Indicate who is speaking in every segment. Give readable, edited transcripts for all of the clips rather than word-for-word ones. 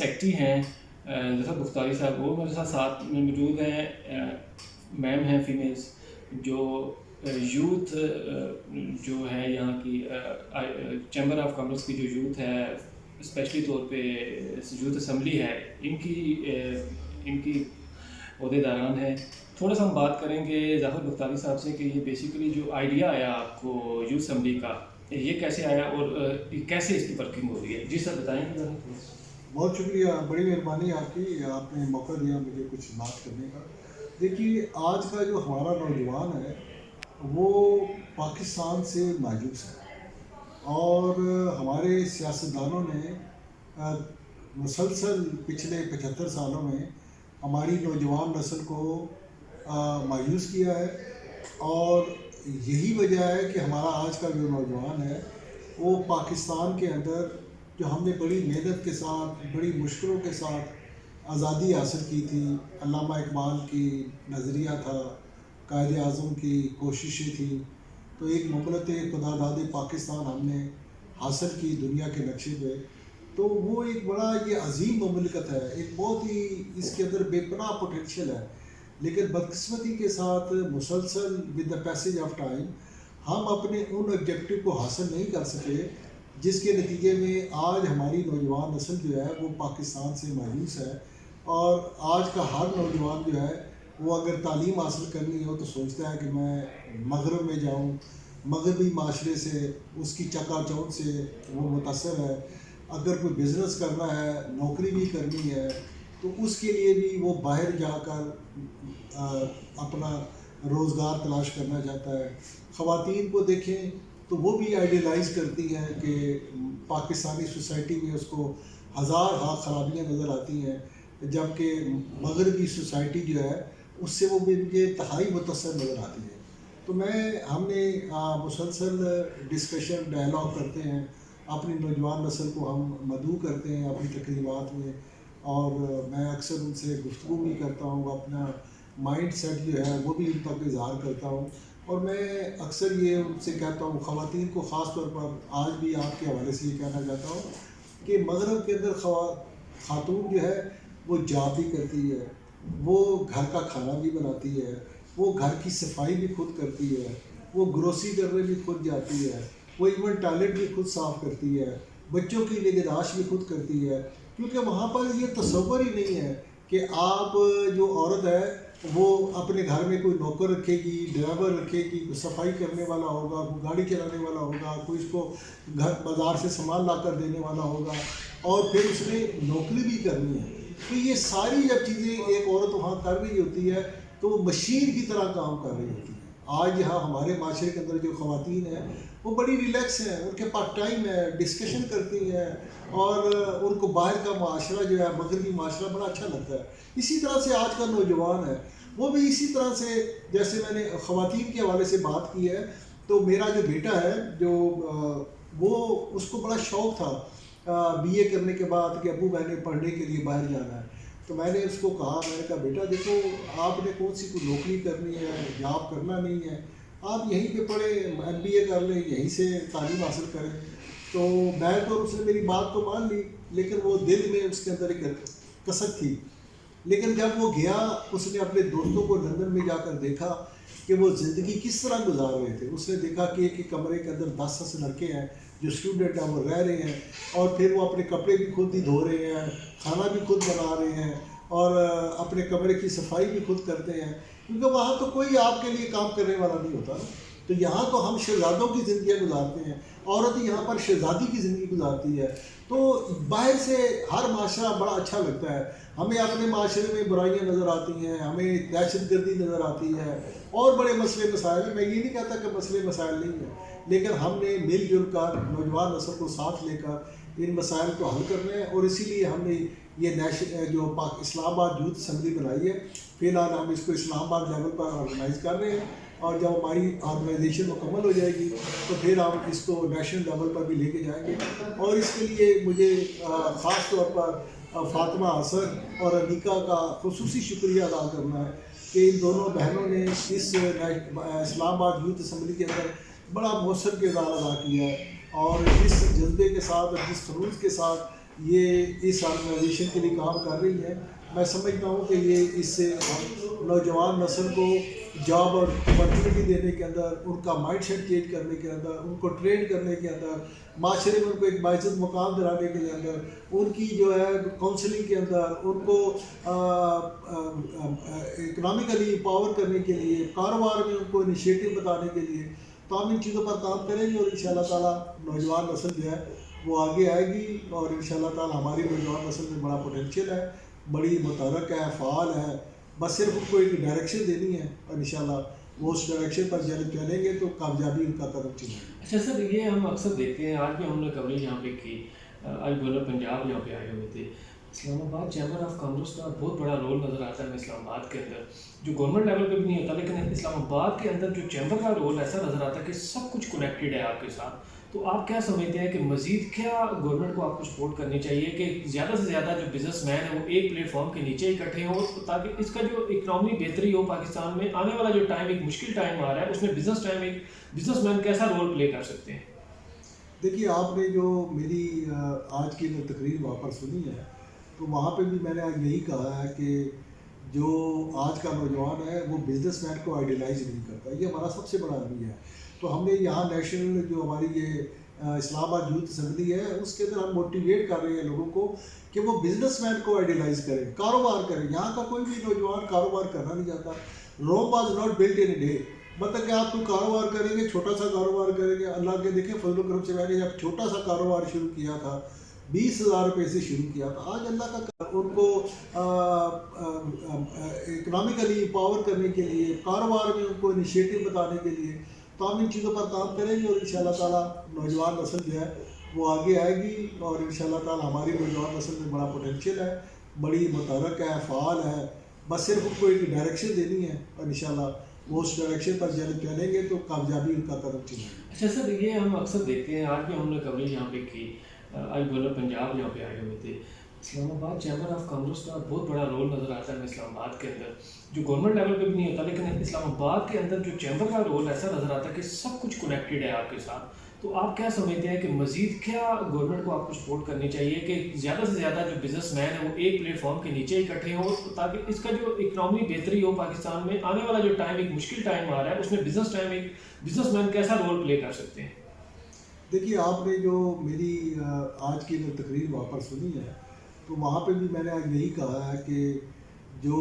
Speaker 1: Secretary ہیں ظفر بختاری صاحب، وہ میرے ساتھ میں موجود ہیں. میم ہیں فیمیلز جو یوتھ جو ہے یہاں کی چیمبر آف کامرس کی جو یوتھ ہے، اسپیشلی طور پہ یوتھ اسمبلی ہے، ان کی عہدے داران ہیں. تھوڑا سا ہم بات کریں گے ظفر بختاری صاحب سے کہ یہ بیسیکلی جو آئیڈیا آیا آپ کو یوتھ اسمبلی کا، یہ کیسے آیا اور کیسے اس کی ورکنگ ہو رہی ہے؟ جی سر بتائیں گے ذرا.
Speaker 2: بہت شکریہ، بڑی مہربانی آپ کی، آپ نے موقع دیا مجھے کچھ بات کرنے کا. دیکھیے، آج کا جو ہمارا نوجوان ہے وہ پاکستان سے مایوس ہے، اور ہمارے سیاستدانوں نے مسلسل پچھلے 75 سالوں میں ہماری نوجوان نسل کو مایوس کیا ہے. اور یہی وجہ ہے کہ ہمارا آج کا جو نوجوان ہے وہ پاکستان کے اندر، جو ہم نے بڑی محنت کے ساتھ، بڑی مشکلوں کے ساتھ آزادی حاصل کی تھی، علامہ اقبال کی نظریہ تھا، قائد اعظم کی کوششیں تھیں، تو ایک مملکت خدا داد پاکستان ہم نے حاصل کی دنیا کے نقشے پہ. تو وہ ایک بڑا یہ عظیم مملکت ہے، ایک بہت ہی اس کے اندر بے پناہ پوٹینشیل ہے. لیکن بدقسمتی کے ساتھ مسلسل with the passage of time ہم اپنے ان آبجیکٹو کو حاصل نہیں کر سکے، جس کے نتیجے میں آج ہماری نوجوان نسل جو ہے وہ پاکستان سے مایوس ہے. اور آج کا ہر نوجوان جو ہے وہ اگر تعلیم حاصل کرنی ہو تو سوچتا ہے کہ میں مغرب میں جاؤں، مغربی معاشرے سے، اس کی چکا چوند سے وہ متاثر ہے. اگر کوئی بزنس کرنا ہے، نوکری بھی کرنی ہے، تو اس کے لیے بھی وہ باہر جا کر اپنا روزگار تلاش کرنا چاہتا ہے. خواتین کو دیکھیں تو وہ بھی آئیڈیلائز کرتی ہیں کہ پاکستانی سوسائٹی میں اس کو ہزار ہاں خرابیاں نظر آتی ہیں، جبکہ مغربی سوسائٹی جو ہے اس سے وہ مجھے انتہائی متاثر نظر آتی ہے. تو ہم نے مسلسل ڈسکشن ڈائلاگ کرتے ہیں، اپنی نوجوان نسل کو ہم مدعو کرتے ہیں اپنی تقریبات میں، اور میں اکثر ان سے گفتگو بھی کرتا ہوں، اپنا مائنڈ سیٹ جو ہے وہ بھی ان تک اظہار کرتا ہوں. اور میں اکثر یہ ان سے کہتا ہوں، خواتین کو خاص طور پر آج بھی آپ کے حوالے سے یہ کہنا چاہتا ہوں کہ مغرب کے اندر خاتون جو ہے وہ جاب بھی کرتی ہے، وہ گھر کا کھانا بھی بناتی ہے، وہ گھر کی صفائی بھی خود کرتی ہے، وہ گروسری کرنے بھی خود جاتی ہے، وہ ایون ٹوائلٹ بھی خود صاف کرتی ہے، بچوں کی نگہداشت بھی خود کرتی ہے. کیونکہ وہاں پر یہ تصور ہی نہیں ہے کہ آپ جو عورت ہے وہ اپنے گھر میں کوئی نوکر رکھے گی، ڈرائیور رکھے گی، کوئی صفائی کرنے والا ہوگا، کوئی گاڑی چلانے والا ہوگا، کوئی اس کو گھر بازار سے سامان لا کر دینے والا ہوگا، اور پھر اس نے نوکری بھی کرنی ہے. تو یہ ساری جب چیزیں ایک عورت وہاں کر رہی ہوتی ہے تو وہ مشین کی طرح کام کر رہی ہوتی ہے. آج یہاں ہمارے معاشرے کے اندر جو خواتین ہیں وہ بڑی ریلیکس ہیں، ان کے پاس ٹائم ہے، ڈسکشن کرتی ہیں، اور ان کو باہر کا معاشرہ جو ہے مغربی معاشرہ بڑا اچھا لگتا ہے. اسی طرح سے آج کا نوجوان ہے وہ بھی اسی طرح سے، جیسے میں نے خواتین کے حوالے سے بات کی ہے، تو میرا جو بیٹا ہے جو وہ اس کو بڑا شوق تھا بی اے کرنے کے بعد کہ ابو میں نے پڑھنے کے لیے باہر جانا ہے. تو میں نے اس کو کہا، میں نے کہا بیٹا دیکھو، آپ نے کون سی کوئی نوکری کرنی ہے، جاب کرنا نہیں ہے، آپ یہیں پہ پڑھیں، ایم بی اے کر لیں، یہیں سے تعلیم حاصل کریں. تو میں تو اس نے میری بات تو مان لی، لیکن وہ دل میں اس کے اندر ایک کسک تھی. لیکن جب وہ گیا، اس نے اپنے دوستوں کو لندن میں جا کر دیکھا کہ وہ زندگی کس طرح گزار رہے تھے. اس نے دیکھا کہ ایک کمرے کے اندر 10 لڑکے ہیں جو اسٹوڈنٹ ہیں، وہ رہ رہے ہیں، اور پھر وہ اپنے کپڑے بھی خود ہی دھو رہے ہیں، کھانا بھی خود بنا رہے ہیں، اور اپنے کمرے کی صفائی بھی خود کرتے ہیں، کیونکہ وہاں تو کوئی آپ کے لیے کام کرنے والا نہیں ہوتا. تو یہاں تو ہم شہزادوں کی زندگیاں گزارتے ہیں، عورت یہاں پر شہزادی کی زندگی گزارتی ہے. تو باہر سے ہر معاشرہ بڑا اچھا لگتا ہے، ہمیں اپنے معاشرے میں برائیاں نظر آتی ہیں، ہمیں دہشت گردی نظر آتی ہے، اور بڑے مسئلے مسائل ہیں. میں یہ نہیں کہتا کہ مسئلے مسائل نہیں ہیں، لیکن ہم نے مل جل کر نوجوان نسل کو ساتھ لے کر ان مسائل کو حل کرنا ہے. اور اسی لیے ہم نے یہ جو اسلام آباد یوتھ اسمبلی بنائی ہے. فی الحال ہم اس کو اسلام آباد لیول پر آرگنائز کر رہے ہیں، اور جب ہماری آرگنائزیشن مکمل ہو جائے گی تو پھر ہم اس کو نیشنل لیول پر بھی لے کے جائیں گے. اور اس کے لیے مجھے خاص طور پر فاطمہ حسن اور انیکا کا خصوصی شکریہ ادا کرنا ہے کہ ان دونوں بہنوں نے اس اسلام آباد یوتھ اسمبلی کے اندر بڑا مؤثر کردار ادا کیا ہے، اور جس جذبے کے ساتھ اور جس خلوص کے ساتھ یہ اس آرگنائزیشن کے لیے کام کر رہی ہے. میں سمجھتا ہوں کہ یہ اس سے ہم نوجوان نسل کو جاب اور اپرچونیٹی دینے کے اندر، ان کا مائنڈ سیٹ چینج کرنے کے اندر، ان کو ٹرین کرنے کے اندر، معاشرے میں ان کو ایک باعزت مقام دلانے کے اندر، ان کی جو ہے کاؤنسلنگ کے اندر، ان کو اکنامکلی پاور کرنے کے لیے، کاروبار میں ان کو انیشیٹو بتانے کے لیے، تو ہم ان چیزوں پر کام کریں گے اور ان شاء اللہ تعالیٰ نوجوان نسل جو ہے وہ آگے آئے گی. اور ان شاء اللہ تعالیٰ ہماری نوجوان نسل میں بڑا پوٹینشیل ہے، بڑی متحرک ہے، فعال ہے. بس صرف ان کو ایک ڈائریکشن دینی ہے اور انشاءاللہ وہ اس ڈائریکشن پر جب چلیں گے تو کامیابی ان کا قدم چلے گی.
Speaker 1: اچھا سر، یہ ہم اکثر دیکھتے ہیں، آج بھی ہم نے کوریج یہاں پہ کی، آج گورنر پنجاب یہاں پہ آئے ہوئے تھے. اسلام آباد چیمبر آف کامرس کا بہت بڑا رول نظر آتا ہے اسلام آباد کے اندر، جو گورنمنٹ لیول پہ بھی نہیں ہوتا، لیکن اسلام آباد کے اندر جو چیمبر کا رول ایسا نظر آتا ہے کہ سب کچھ کنیکٹڈ ہے آپ کے ساتھ. تو آپ کیا سمجھتے ہیں کہ مزید کیا گورنمنٹ کو آپ کو سپورٹ کرنی چاہیے کہ زیادہ سے زیادہ جو بزنس مین ہیں وہ ایک پلیٹ فارم کے نیچے اکٹھے ہوں، تاکہ اس کا جو اکنامی بہتری ہو پاکستان میں؟ آنے والا جو ٹائم ایک مشکل ٹائم آ رہا ہے، اس میں بزنس مین کیسا رول پلے کر سکتے ہیں؟
Speaker 2: دیکھیے، آپ نے جو میری آج کی جو تقریر وہاں پر سنی ہے، تو وہاں پہ بھی میں نے آج یہی کہا ہے کہ جو آج کا نوجوان ہے وہ بزنس مین کو آئیڈیلائز نہیں کرتا. یہ ہمارا سب سے بڑا المیہ ہے. تو ہم نے یہاں نیشنل جو ہماری یہ اسلام آباد یوتھ اسمبلی ہے، اس کے اندر ہم موٹیویٹ کر رہے ہیں لوگوں کو کہ وہ بزنس مین کو آئیڈیلائز کریں، کاروبار کریں. یہاں کا کوئی بھی نوجوان کاروبار کرنا نہیں چاہتا. Rome was not built in a day. مطلب کہ آپ کوئی کاروبار کریں گے، چھوٹا سا کاروبار کریں گے. اللہ کے دیکھیں فضل و کرم سے میں نے جب چھوٹا سا کاروبار شروع کیا تھا، 20,000 روپے سے شروع کیا تھا. آج اللہ کا ان کو اکنامکلی پاور کرنے کے لیے، کاروبار میں ان کو انیشیٹو بتانے کے لیے، تو ہم ان چیزوں پر کام کریں گے اور ان شاء اللہ تعالیٰ نوجوان نسل جو ہے وہ آگے آئے گی. اور ان شاء اللہ تعالیٰ ہماری نوجوان نسل میں بڑا پوٹینشیل ہے، بڑی متحرک ہے، فعال ہے. بس صرف ان کو ایک ڈائریکشن دینی ہے اور ان شاء اللہ وہ اس ڈائریکشن پر جب چلیں گے تو کامیابی ان کا قدم چلے گی.
Speaker 1: اچھا سر، یہ ہم اکثر دیکھتے ہیں، آج بھی ہم نے کوریج یہاں پہ کی، آج گورنر پنجاب یہاں پہ آئے ہوئے تھے. اسلام آباد چیمبر آف کامرس کا بہت بڑا رول نظر آتا ہے اسلام آباد کے اندر، جو گورنمنٹ لیول پہ بھی نہیں ہوتا، لیکن اسلام آباد کے اندر جو چیمبر کا رول ایسا نظر آتا ہے کہ سب کچھ کنیکٹڈ ہے آپ کے ساتھ. تو آپ کیا سمجھتے ہیں کہ مزید کیا گورنمنٹ کو آپ کو سپورٹ کرنی چاہیے کہ زیادہ سے زیادہ جو بزنس مین ہیں وہ ایک پلیٹ فارم کے نیچے اکٹھے ہوں، تاکہ اس کا جو اکنامی بہتری ہو پاکستان میں؟ آنے والا جو ٹائم ایک مشکل ٹائم آ رہا ہے، اس میں بزنس مین کیسا رول پلے کر سکتے ہیں؟
Speaker 2: دیکھیے، آپ نے جو میری آج کی جو تقریر وہاں پر سنی ہے، تو وہاں پہ بھی میں نے آج یہی کہا ہے کہ جو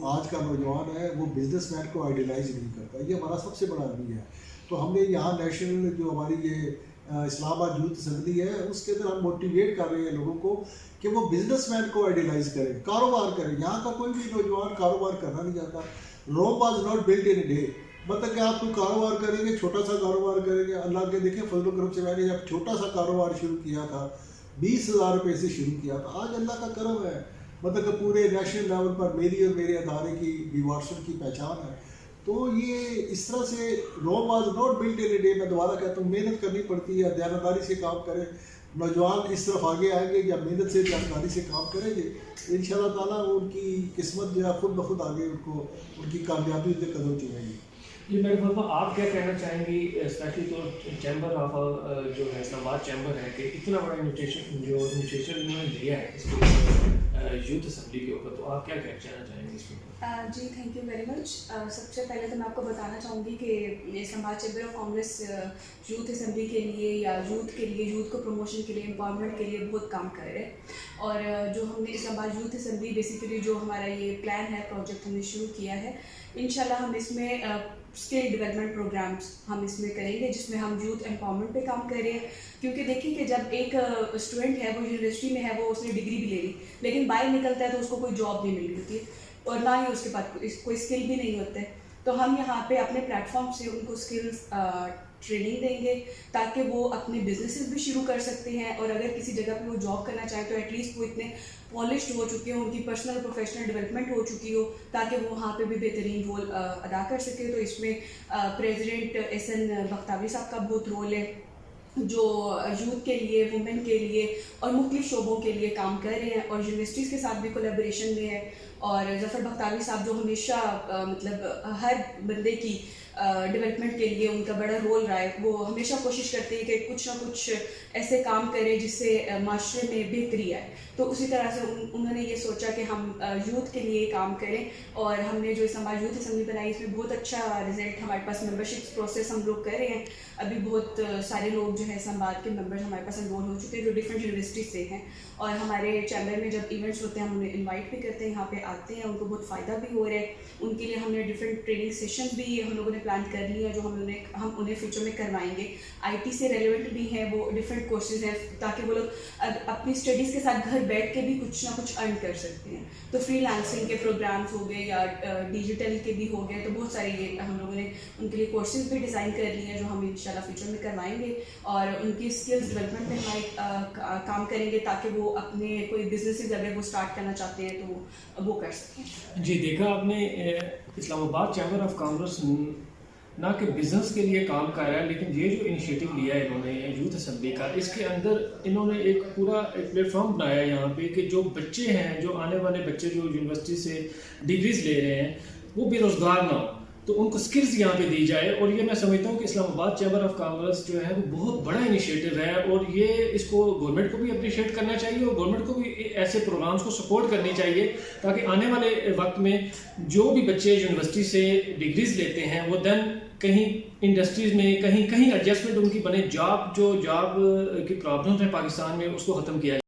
Speaker 2: آج کا نوجوان ہے وہ بزنس مین کو آئیڈیلائز نہیں کرتا. یہ ہمارا سب سے بڑا المیہ ہے. تو ہم نے یہاں نیشنل جو ہماری یہ اسلام آباد یوتھ اسمبلی ہے، اس کے اندر ہم موٹیویٹ کر رہے ہیں لوگوں کو کہ وہ بزنس مین کو آئیڈیلائز کریں، کاروبار کریں. یہاں کا کوئی بھی نوجوان کاروبار کرنا نہیں چاہتا. Rome was not built in a day. مطلب کہ آپ کوئی کاروبار کریں گے، چھوٹا سا کاروبار کریں گے. اللہ کے دیکھیں فضل و کرم سے میں نے جب چھوٹا سا کاروبار شروع کیا تھا، 20,000 روپے سے شروع کیا تھا. آج اللہ کا کرم ہے، مطلب کہ پورے نیشنل لیول پر میری اور میرے ادارے کی بھی واٹسن کی پہچان ہے. تو یہ اس طرح سے Rome was not built in a day. میں دوبارہ کہتا ہوں، محنت کرنی پڑتی ہے، دیانتداری سے کام کریں. نوجوان اس طرف آگے آئیں گے جب محنت سے دیانتداری سے کام کریں گے. ان شاء اللہ تعالیٰ ان کی قسمت جو ہے خود بخود آگے ان کی کامیابی کے قدم چلیں گی.
Speaker 1: جی میرے فاطمہ، آپ کیا کہنا چاہیں گی، اسپیشلی تو چیمبر آف جو ہے اسلام آباد چیمبر ہے، کہ اتنا بڑا انویٹیشن انہوں نے دیا ہے اس کو یوتھ اسمبلی کے اوپر، تو آپ کیا کہنا چاہیں گے اس کے اوپر؟
Speaker 3: جی تھینک یو ویری مچ. سب سے پہلے تو میں آپ کو بتانا چاہوں گی کہ اسلام آباد chamber of commerce youth assembly کے لیے یا یوتھ کو پروموشن کے لیے، امپاورمنٹ کے لیے بہت کام کر رہے ہیں. اور جو ہم نے اسلام آباد یوتھ اسمبلی بیسیکلی جو ہمارا یہ پلان ہے، پروجیکٹ ہم نے شروع کیا ہے، انشاءاللہ ہم اس میں اسکل ڈیولپمنٹ پروگرامس ہم اس میں کریں گے، جس میں ہم یوتھ امپاورمنٹ پہ کام کر رہے ہیں. کیونکہ دیکھیں کہ جب ایک اسٹوڈنٹ ہے وہ یونیورسٹی میں ہے، وہ اس نے ڈگری بھی لے لی، لیکن باہر نکلتا ہے تو اس کو کوئی جاب نہیں مل رہی ہوتی اور نہ ہی اس کے پاس کوئی اسکل بھی نہیں ہوتا ہے. تو ہم یہاں پہ اپنے پلیٹ فارم سے ان کو اسکلس ٹریننگ دیں گے تاکہ وہ اپنے بزنسز بھی شروع کر سکتے ہیں. اور اگر کسی جگہ پہ وہ جاب کرنا چاہیں تو ایٹ لیسٹ وہ اتنے پالشڈ ہو چکے ہوں، ان کی پرسنل پروفیشنل ڈیولپمنٹ ہو چکی ہو، تاکہ وہ وہاں پہ بھی بہترین رول ادا کر سکے. تو اس میں پریزیڈنٹ SN بختاوی صاحب کا بہت رول ہے. جو یوتھ کے لیے، وومن کے لیے اور مختلف شعبوں کے لیے کام کر رہے ہیں، اور یونیورسٹیز کے ساتھ بھی کولیبریشن میں ہے. اور ظفر بختیاری صاحب جو ہمیشہ مطلب ہر بندے کی ڈیولپمنٹ کے لیے ان کا بڑا رول رہا ہے، وہ ہمیشہ کوشش کرتے ہیں کہ کچھ نہ کچھ ایسے کام کریں جس سے معاشرے میں بہتری آئے. تو اسی طرح سے انہوں نے یہ سوچا کہ ہم یوتھ کے لیے کام کریں، اور ہم نے جو اسلام آباد یوتھ اسمبلی بنائی، اس میں بہت اچھا رزلٹ ہمارے پاس. ممبرشپ پروسیس ہم لوگ کر رہے ہیں. ابھی بہت سارے لوگ جو ہے اسلام آباد کے ممبر ہمارے پاس انرول ہو چکے ہیں، جو ڈفرینٹ یونیورسٹیز سے ہیں. اور ہمارے چیمبر میں جب ایونٹس ہوتے ہیں ہم انہیں انوائٹ بھی کرتے ہیں، یہاں پہ آتے ہیں، ان کو بہت فائدہ بھی ہو رہا ہے. ان کے لیے ہم نے ڈفرینٹ ٹریننگ سیشنز بھی ہم لوگوں نے پلان کر لی ہیں، جو ہم انہیں فیوچر میں کروائیں گے. آئی ٹی سے ریلیونٹ بھی ہیں، وہ ڈفرینٹ کورسز ہیں تاکہ وہ لوگ اپنی اسٹڈیز کے ساتھ گھر بیٹھ کے بھی کچھ نہ کچھ ارن کر سکتے ہیں. تو فری لانسنگ کے پروگرامس ہو گئے یا ڈیجیٹل کے بھی ہو گئے. تو بہت سارے یہ ہم لوگوں نے ان کے لیے کورسز بھی ڈیزائن کر لیے ہیں، جو ہم انشاءاللہ فیوچر میں کروائیں گے، اور ان کی اسکلز ڈیولپمنٹ میں ہمارے کام کریں گے تاکہ وہ اپنے کوئی بزنسز اگر وہ اسٹارٹ کرنا چاہتے ہیں تو وہ کر سکیں.
Speaker 1: جی دیکھا آپ نے، اسلام آباد چیمبر آف کامرس نہ کہ بزنس کے لیے کام کر رہا ہے، لیکن یہ جو انیشیٹو لیا ہے انہوں نے یوتھ اسمبلی کا، اس کے اندر انہوں نے ایک پورا ایک پلیٹ فارم بنایا ہے یہاں پہ کہ جو بچے ہیں، جو آنے والے بچے جو یونیورسٹی سے ڈگریز لے رہے ہیں، وہ بے روزگار نہ ہو، تو ان کو سکلز یہاں پہ دی جائے. اور یہ میں سمجھتا ہوں کہ اسلام آباد چیمبر آف کامرس جو ہے وہ بہت بڑا انیشیٹو ہے، اور یہ اس کو گورنمنٹ کو بھی اپریشیٹ کرنا چاہیے، اور گورنمنٹ کو بھی ایسے پروگرامس کو سپورٹ کرنی چاہیے تاکہ آنے والے وقت میں جو بھی بچے یونیورسٹی سے ڈگریز لیتے ہیں وہ دین کہیں انڈسٹریز میں کہیں ایڈجسٹمنٹ ان کی بنے. جاب کی پرابلمس ہیں پاکستان میں، اس کو ختم کیا